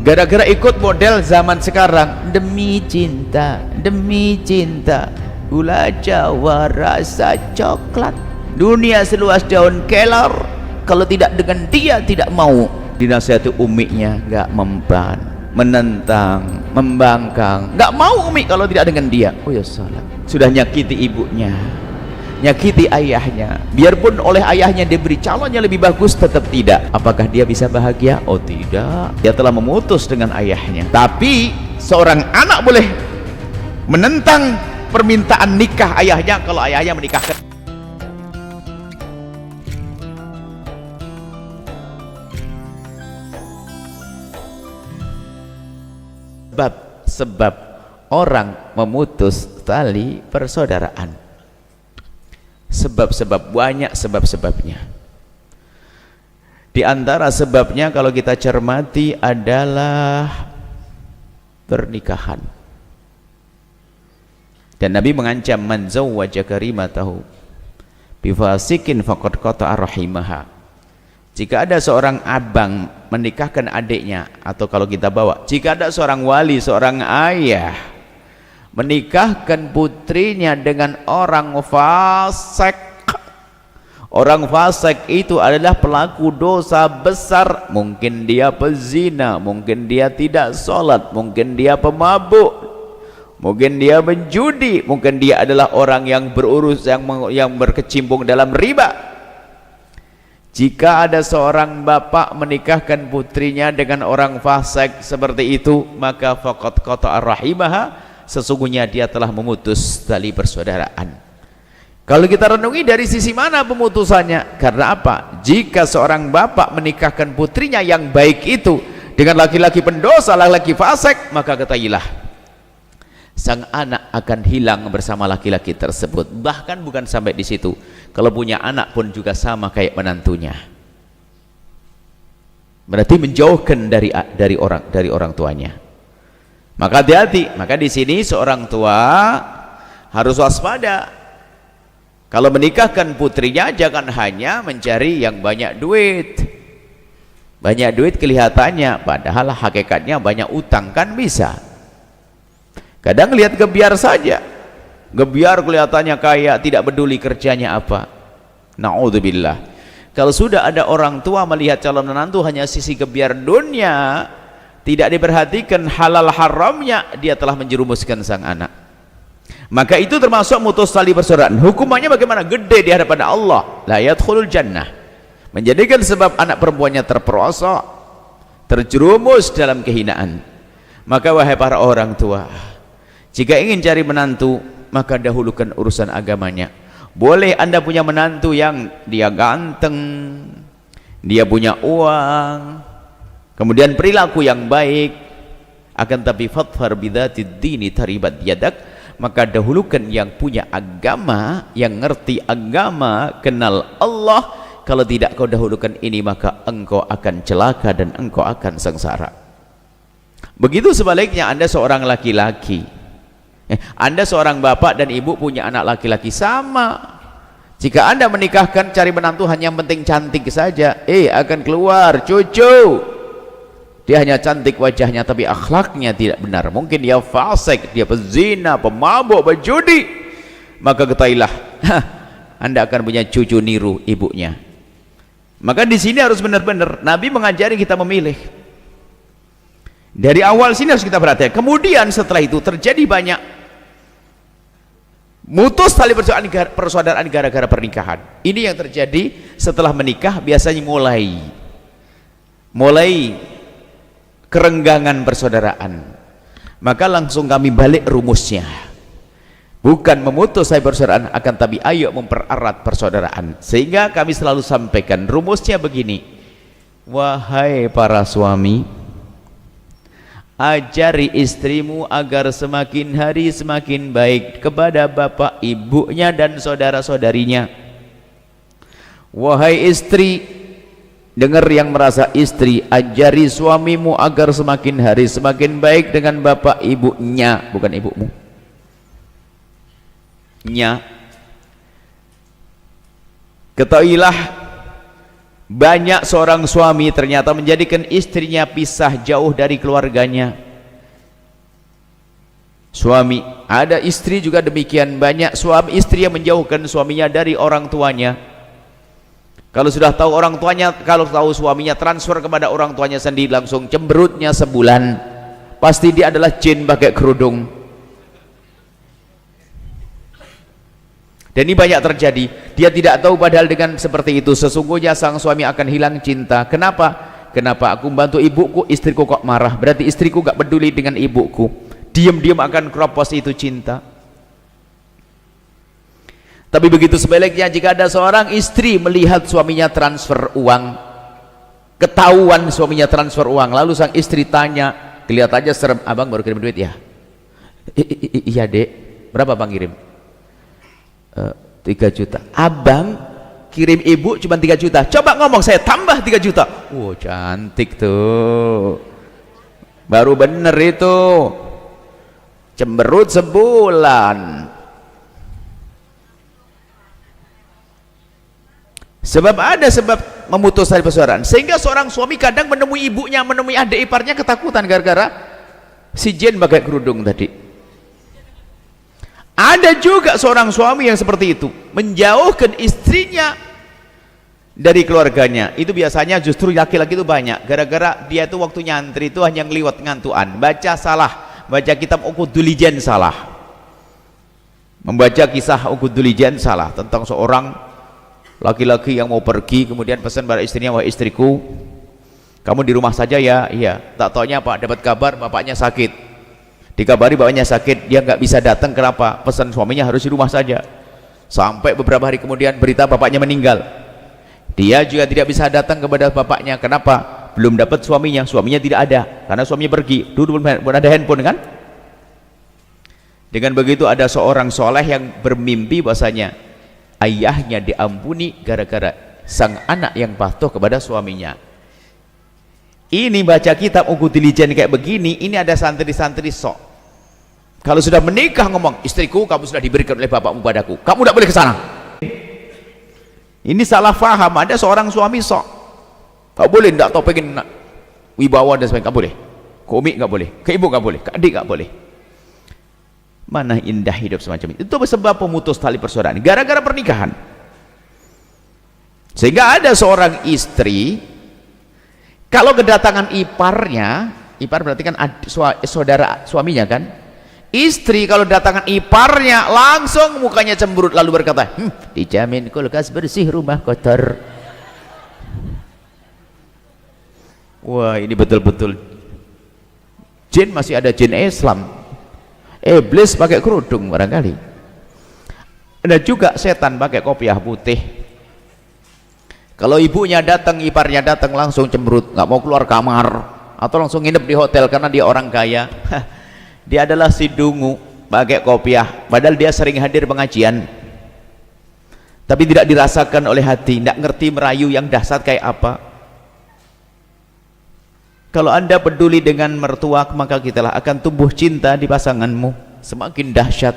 gara-gara ikut model zaman sekarang, demi cinta gula Jawa rasa coklat, dunia seluas daun kelor, kalau tidak dengan dia tidak mau. Dinasihati umiknya nggak mempan, menentang, membangkang, nggak mau umi kalau tidak dengan dia. Oh ya salah, sudah nyakiti ibunya, nyakiti ayahnya. Biarpun oleh ayahnya diberi calon yang lebih bagus, tetap tidak. Apakah dia bisa bahagia? Oh tidak, dia telah memutus dengan ayahnya. Tapi seorang anak boleh menentang permintaan nikah ayahnya kalau ayahnya menikahkan. Sebab orang memutus tali persaudaraan, sebab-sebab, banyak sebab-sebabnya. Di antara sebabnya kalau kita cermati adalah pernikahan. Dan Nabi mengancam, man zawwaja karimatahu bifasikin faqad qata'a rahimaha. Jika ada seorang abang menikahkan adiknya, atau kalau kita bawa, jika ada seorang wali, seorang ayah menikahkan putrinya dengan orang fasik, orang fasik itu adalah pelaku dosa besar. Mungkin dia pezina, mungkin dia tidak sholat, mungkin dia pemabuk, mungkin dia menjudi, mungkin dia adalah orang yang berurus, yang berkecimpung dalam riba. Jika ada seorang bapak menikahkan putrinya dengan orang fasik seperti itu, maka faqad qata'a rahimaha, sesungguhnya dia telah memutus tali persaudaraan. Kalau kita renungi dari sisi mana pemutusannya? Karena apa? Jika seorang bapak menikahkan putrinya yang baik itu dengan laki-laki pendosa, laki-laki fasik, maka ketahuilah sang anak akan hilang bersama laki-laki tersebut. Bahkan bukan sampai di situ, kalau punya anak pun juga sama kayak menantunya. Berarti menjauhkan dari orang tuanya. Maka hati-hati. Maka di sini seorang tua harus waspada. Kalau menikahkan putrinya, jangan hanya mencari yang banyak duit. Banyak duit kelihatannya, padahal hakikatnya banyak utang, kan bisa. Kadang lihat gebiar saja, gebiar kelihatannya kaya, tidak peduli kerjanya apa. Na'udzubillah. Kalau sudah ada orang tua melihat calon menantu hanya sisi gebiar dunia, tidak diperhatikan halal haramnya, dia telah menjerumuskan sang anak. Maka itu termasuk mutus tali persaudaraan. Hukumannya bagaimana? Gede di hadapan Allah. La yadkhulul jannah. Menjadikan sebab anak perempuannya terperosok, terjerumus dalam kehinaan. Maka wahai para orang tua, jika ingin cari menantu, maka dahulukan urusan agamanya. Boleh Anda punya menantu yang dia ganteng, dia punya uang, kemudian perilaku yang baik, akan tapi fadfar bidzatid dini taribat yadak, maka dahulukan yang punya agama, yang ngerti agama, kenal Allah. Kalau tidak kau dahulukan ini, maka engkau akan celaka dan engkau akan sengsara. Begitu sebaliknya, Anda seorang laki-laki, Anda seorang bapak dan ibu punya anak laki-laki, sama. Jika Anda menikahkan cari menantu hanya penting cantik saja, akan keluar cucu, dia hanya cantik wajahnya tapi akhlaknya tidak benar. Mungkin dia fasik, dia pezina, pemabuk, berjudi. Maka ketahuilah, Anda akan punya cucu niru ibunya. Maka di sini harus benar-benar Nabi mengajari kita memilih. Dari awal sini harus kita perhatikan. Kemudian setelah itu terjadi banyak mutus tali persaudaraan gara-gara pernikahan. Ini yang terjadi setelah menikah, biasanya mulai kerenggangan persaudaraan. Maka langsung kami balik rumusnya, bukan memutus tali persaudaraan, akan tapi ayo mempererat persaudaraan. Sehingga kami selalu sampaikan rumusnya begini: wahai para suami, ajari istrimu agar semakin hari semakin baik kepada bapak ibunya dan saudara-saudarinya. Wahai istri, dengar yang merasa istri, ajari suamimu agar semakin hari semakin baik dengan bapak ibunya, bukan ibumu nya. Ketahuilah Banyak seorang suami ternyata menjadikan istrinya pisah jauh dari keluarganya. Suami, ada istri juga demikian, banyak suami istri yang menjauhkan suaminya dari orang tuanya. Kalau sudah tahu orang tuanya, kalau tahu suaminya transfer kepada orang tuanya sendiri, langsung cemberutnya sebulan. Pasti dia adalah jin pakai kerudung. Dan ini banyak terjadi. Dia tidak tahu padahal dengan seperti itu sesungguhnya sang suami akan hilang cinta. Kenapa? Kenapa aku membantu ibuku, istriku kok marah? Berarti istriku gak peduli dengan ibuku. Diam-diam akan keropos itu cinta. Tapi begitu sebaliknya, jika ada seorang istri melihat suaminya transfer uang, ketahuan suaminya transfer uang, lalu sang istri tanya, kelihatannya serem, abang baru kirim duit ya? Iya dek. Berapa bang kirim? 3 juta. Abang kirim ibu cuma 3 juta. Coba ngomong, saya tambah 3 juta. Wow, cantik tuh. Baru bener itu. Cemberut sebulan. Sebab ada sebab memutus tali persaudaraan. Sehingga seorang suami kadang menemui ibunya, menemui adik iparnya ketakutan gara-gara si jin pakai kerudung tadi. Ada juga seorang suami yang seperti itu, menjauhkan istrinya dari keluarganya. Itu biasanya justru laki-laki itu banyak, gara-gara dia itu waktu nyantri itu hanya ngeliwat ngantuan, baca salah, baca kitab Uqudul salah, membaca kisah Uqudul salah tentang seorang laki-laki yang mau pergi, kemudian pesan pada istrinya, wah istriku, kamu di rumah saja ya. Iya. Tak taunya apa, dapat kabar bapaknya sakit. Dikabari bapaknya sakit, dia nggak bisa datang. Kenapa? Pesan suaminya harus di rumah saja. Sampai beberapa hari kemudian berita bapaknya meninggal. Dia juga tidak bisa datang kepada bapaknya. Kenapa? Belum dapat suaminya, suaminya tidak ada karena suaminya pergi. Dulu belum ada handphone kan? Dengan begitu ada seorang soleh yang bermimpi bahasanya ayahnya diampuni gara-gara sang anak yang patuh kepada suaminya. Ini baca kitab Uqudul kayak begini, ini ada santri-santri sok. Kalau sudah menikah ngomong, istriku kamu sudah diberikan oleh bapakmu padaku, kamu tidak boleh ke sana. Ini salah faham. Ada seorang suami sok, kau boleh tidak tahu pengen wibawa dan sebagainya, gak boleh. Ke umi gak boleh, ke ibu gak boleh, ke adik gak boleh. Mana indah hidup semacam itu. Itu sebab pemutus tali persaudaraan gara-gara pernikahan. Sehingga ada seorang istri, kalau kedatangan iparnya, ipar berarti kan saudara suaminya kan, istri kalau datangan iparnya langsung mukanya cemberut lalu berkata, dijamin kulkas bersih rumah kotor. Wah, ini betul-betul jin. Masih ada jin Islam, iblis pakai kerudung barangkali. Ada juga setan pakai kopiah putih. Kalau ibunya datang, iparnya datang langsung cemberut, nggak mau keluar kamar, atau langsung nginep di hotel karena dia orang kaya. Dia adalah si dungu pakai kopiah, padahal dia sering hadir pengajian tapi tidak dirasakan oleh hati, tidak ngerti merayu yang dahsyat kayak apa. Kalau anda peduli dengan mertua, maka kitalah akan tumbuh cinta di pasanganmu semakin dahsyat.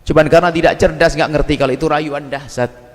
Cuman karena tidak cerdas, nggak ngerti kalau itu rayuan dahsyat.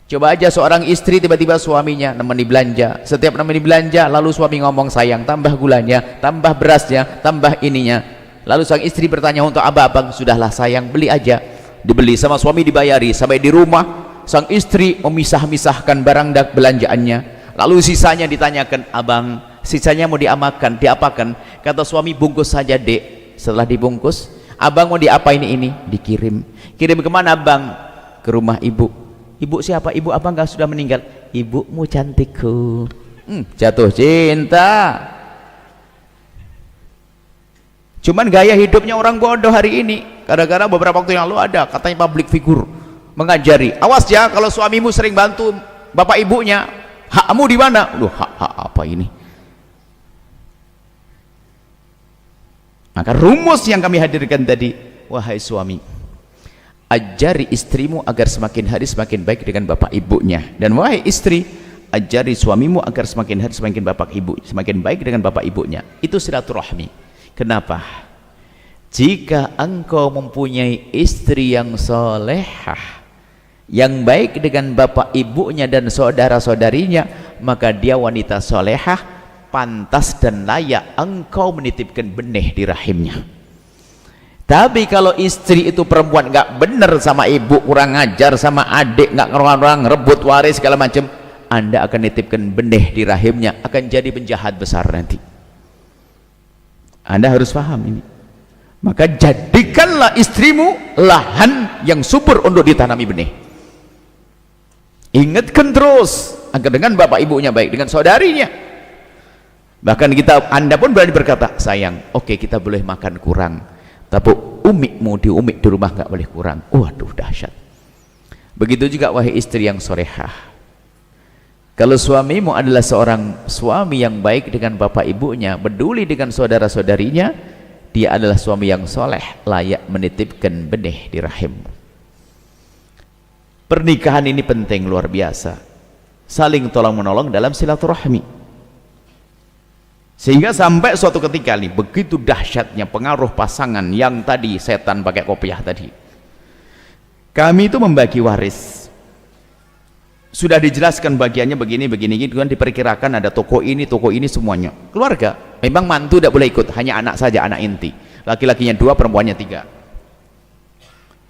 Coba aja seorang istri tiba-tiba suaminya nemeni belanja, setiap nemeni belanja lalu suami ngomong, sayang tambah gulanya, tambah berasnya, tambah ininya. Lalu sang istri bertanya, untuk abang? Sudahlah sayang, beli aja. Dibeli sama suami, dibayari. Sampai di rumah sang istri memisah-misahkan barang belanjaannya, lalu sisanya ditanyakan, abang sisanya mau diapakan? Kata suami, bungkus saja dek. Setelah dibungkus, abang mau diapain ini? Dikirim. Kirim kemana bang? Ke rumah ibu. Ibu siapa? Ibu abang gak sudah meninggal. Ibumu cantikku. Jatuh cinta. Cuman gaya hidupnya orang bodoh hari ini. Gara-gara beberapa waktu yang lalu ada katanya public figure mengajari, awas ya kalau suamimu sering bantu bapak ibunya, hakmu di mana? Loh, hak apa ini? Maka rumus yang kami hadirkan tadi, wahai suami, ajari istrimu agar semakin hari semakin baik dengan bapak ibunya, dan wahai istri, ajari suamimu agar semakin hari semakin baik dengan bapak ibunya. Itu silaturahmi. Kenapa? Jika engkau mempunyai istri yang solehah, yang baik dengan bapak ibunya dan saudara-saudarinya, maka dia wanita solehah, pantas dan layak engkau menitipkan benih di rahimnya. Tapi kalau istri itu perempuan nggak benar sama ibu, kurang ajar sama adik, nggak orang rebut waris segala macam, Anda akan nitipkan benih di rahimnya, akan jadi penjahat besar nanti. Anda harus paham ini. Maka jadikanlah istrimu lahan yang subur untuk ditanami benih. Ingatkan terus agar dengan bapak ibunya baik, dengan saudarinya. Bahkan Anda pun berani berkata, sayang, oke, kita boleh makan kurang, tapi umikmu di rumah nggak boleh kurang. Waduh, dahsyat. Begitu juga wahai istri yang solehah, kalau suamimu adalah seorang suami yang baik dengan bapak ibunya, peduli dengan saudara-saudarinya, dia adalah suami yang soleh, layak menitipkan benih di rahimmu. Pernikahan ini penting, luar biasa, saling tolong menolong dalam silaturahmi. Sehingga sampai suatu ketika nih, begitu dahsyatnya pengaruh pasangan yang tadi setan pakai kopiah tadi. Kami itu membagi waris. Sudah dijelaskan bagiannya begini, kan diperkirakan ada toko ini semuanya. Keluarga, memang mantu tidak boleh ikut, hanya anak saja, anak inti. Laki-lakinya 2, perempuannya 3.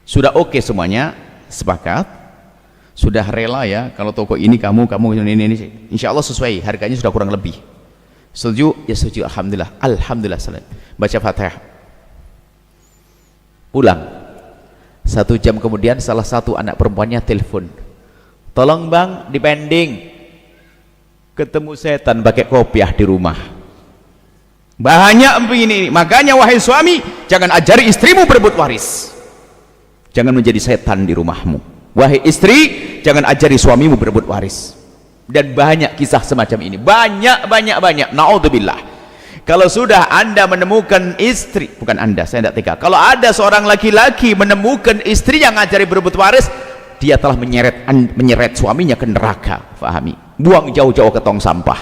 Sudah oke semuanya, sepakat. Sudah rela ya, kalau toko ini kamu ini. Insya Allah sesuai, harganya sudah kurang lebih. Setuju? Ya setuju, alhamdulillah. Alhamdulillah. Baca Fatihah. Pulang. 1 jam kemudian salah satu anak perempuannya telepon. Tolong bang, dipending. Ketemu setan pakai kopiah di rumah. Banyak begini. Makanya wahai suami, jangan ajari istrimu berebut waris. Jangan menjadi setan di rumahmu. Wahai istri, jangan ajari suamimu berebut waris. Dan banyak kisah semacam ini, banyak. Naudzubillah. Kalau sudah Anda menemukan istri, bukan Anda, saya tidak tega, kalau ada seorang laki-laki menemukan istri yang ngajari berebut waris, dia telah menyeret suaminya ke neraka. Fahami, buang jauh-jauh ke tong sampah.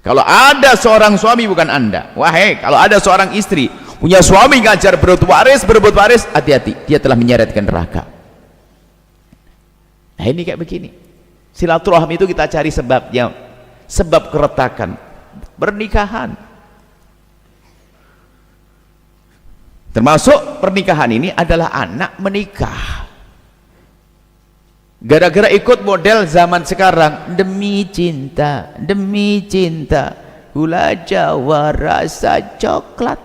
Kalau ada seorang suami, bukan Anda, wahai, kalau ada seorang istri punya suami ngajar berebut waris, hati-hati, dia telah menyeret ke neraka. Nah ini kayak begini. Silaturahmi itu kita cari sebabnya, sebab keretakan pernikahan. Termasuk pernikahan ini adalah anak menikah gara-gara ikut model zaman sekarang, demi cinta gula jawa rasa coklat,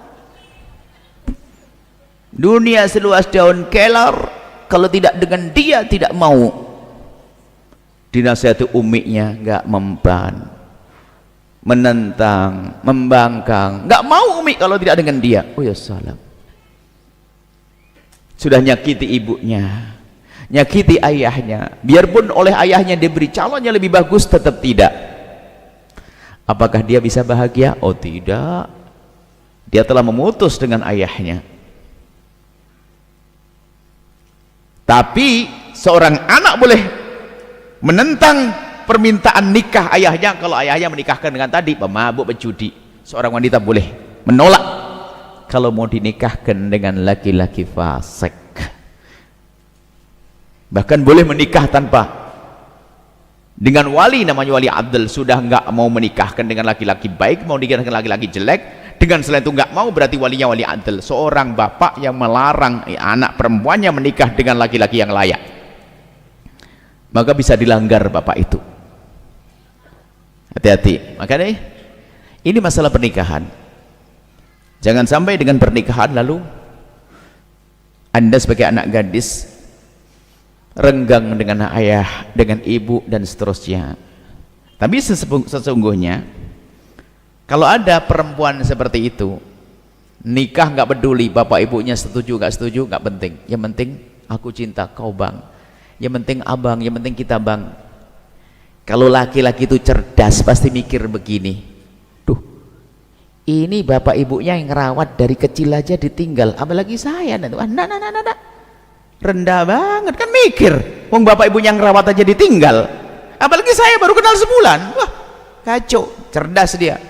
dunia seluas daun kelor, kalau tidak dengan dia tidak mau. Dinasihati umiknya nggak mempan, menentang, membangkang, nggak mau umi kalau tidak dengan dia. Oh ya salam. Sudah nyakiti ibunya, nyakiti ayahnya, biarpun oleh ayahnya diberi calon yang lebih bagus, tetap tidak. Apakah dia bisa bahagia? Oh tidak. Dia telah memutus dengan ayahnya. Tapi seorang anak boleh menentang permintaan nikah ayahnya kalau ayahnya menikahkan dengan tadi pemabuk, penjudi. Seorang wanita boleh menolak kalau mau dinikahkan dengan laki-laki fasik. Bahkan boleh menikah tanpa dengan wali, namanya wali adl. Sudah enggak mau menikahkan dengan laki-laki baik, mau menikahkan dengan laki-laki jelek, dengan selain itu enggak mau, berarti walinya wali adl. Seorang bapak yang melarang anak perempuannya menikah dengan laki-laki yang layak, maka bisa dilanggar bapak itu. Hati-hati. Makanya ini masalah pernikahan. Jangan sampai dengan pernikahan lalu Anda sebagai anak gadis renggang dengan ayah, dengan ibu dan seterusnya. Tapi sesungguhnya kalau ada perempuan seperti itu, nikah nggak peduli bapak ibunya setuju nggak penting. Yang penting aku cinta kau bang, yang penting abang, yang penting kita bang. Kalau laki-laki itu cerdas pasti mikir begini, duh ini bapak ibunya yang ngerawat dari kecil aja ditinggal, apalagi saya. Nah, rendah banget kan mikir, wong bapak ibunya yang ngerawat aja ditinggal, apalagi saya baru kenal sebulan. Wah kacau, cerdas dia.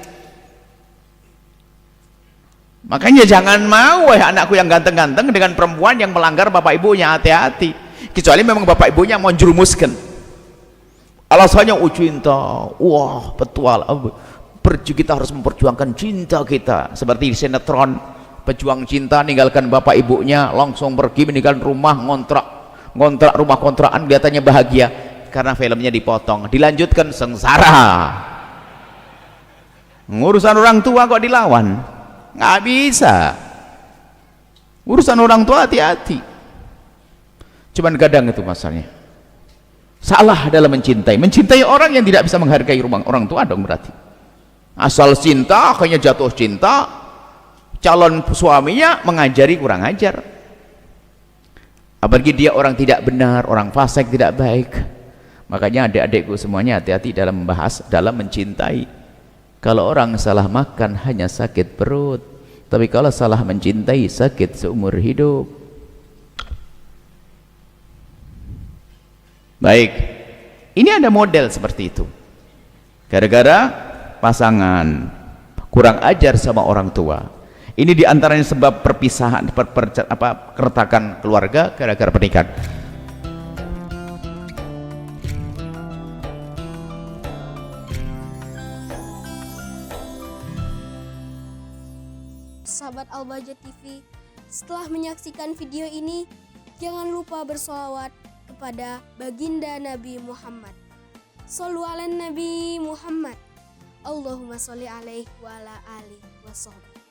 Makanya jangan mau anakku yang ganteng-ganteng dengan perempuan yang melanggar bapak ibunya. Hati-hati. kecuali memang bapak ibunya mau jerumuskan alasannya cinta, wah petual kita harus memperjuangkan cinta kita, seperti di sinetron pejuang cinta ninggalkan bapak ibunya langsung pergi meninggalkan rumah, ngontrak rumah kontrakan, kelihatannya bahagia karena filmnya dipotong, dilanjutkan sengsara. Urusan orang tua kok dilawan, nggak bisa. Urusan orang tua hati-hati. Cuman kadang itu masalahnya salah dalam mencintai orang yang tidak bisa menghargai orang tua dong, berarti asal cinta akhirnya jatuh cinta, calon suaminya mengajari kurang ajar, apalagi dia orang tidak benar, orang fasik, tidak baik. Makanya adik-adikku semuanya hati-hati dalam membahas, dalam mencintai. Kalau orang salah makan hanya sakit perut, tapi kalau salah mencintai sakit seumur hidup. Baik, ini ada model seperti itu. Gara-gara pasangan kurang ajar sama orang tua. Ini diantaranya sebab perpisahan, keretakan keluarga gara-gara pernikahan. Sahabat Al-Bahjah TV, setelah menyaksikan video ini, jangan lupa bersolawat kepada baginda Nabi Muhammad. Shollu ala Nabi Muhammad. Allahumma sholli alaihi wa ala alihi wa sahbihi.